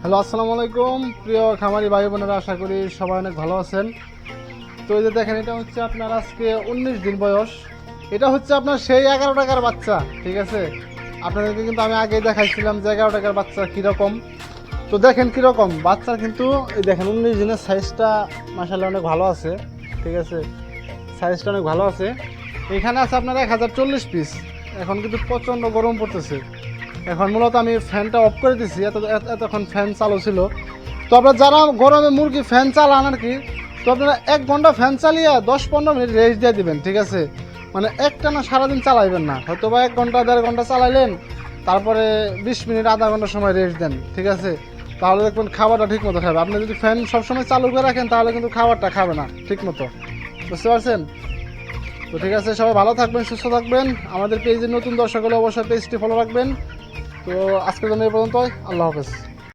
Hello, আসসালামু আলাইকুম প্রিয় খামারি ভাই বোনেরা, আশা করি সবাই অনেক ভালো আছেন। তো এই যে দেখেন, এটা হচ্ছে আপনার আজকে 19 দিন বয়স। এটা হচ্ছে আপনার সেই 11 টাকার বাচ্চা, ঠিক আছে। আপনাদেরকে কিন্তু আমি আগেই দেখাইছিলাম যে 11 টাকার বাচ্চা কীরকম। তো দেখেন কীরকম বাচ্চা, কিন্তু এই দেখেন 19 দিনের সাইজটা মাশাআল্লাহ অনেক ভালো আছে, ঠিক আছে। সাইজটা অনেক ভালো আছে। এখানে আছে আপনার 1040 পিস। এখন কিন্তু প্রচণ্ড গরম পড়তেছে। এখন মূলত আমি ফ্যানটা অফ করে দিছি, এতক্ষণ ফ্যান চালু ছিল। তো আপনারা যারা গরমে মুরগি ফ্যান চালান আর কি, তো আপনারা 1 ঘন্টা ফ্যান চালিয়ে 10-15 মিনিট রেস্ট দিয়ে দিবেন, ঠিক আছে। মানে একটানা সারাদিন চালাইবেন না, হয়তো বা 1 ঘন্টা 1.5 ঘন্টা চালাইলেন, তারপরে 20 মিনিট আধা ঘন্টা সময় রেস্ট দেন, ঠিক আছে। তাহলে দেখবেন খাবারটা ঠিক মতো খাবে। আপনি যদি ফ্যান সবসময় চালু করে রাখেন তাহলে কিন্তু খাবারটা খাবে না ঠিক মতো, বুঝতে পারছেন। তো ঠিক আছে, সবাই ভালো থাকবেন, সুস্থ থাকবেন। আমাদের পেজের নতুন দর্শক হলে অবশ্যই পেজটি ফলো রাখবেন। তো আজকের জন্য এই পর্যন্তই। আল্লাহ হাফেজ।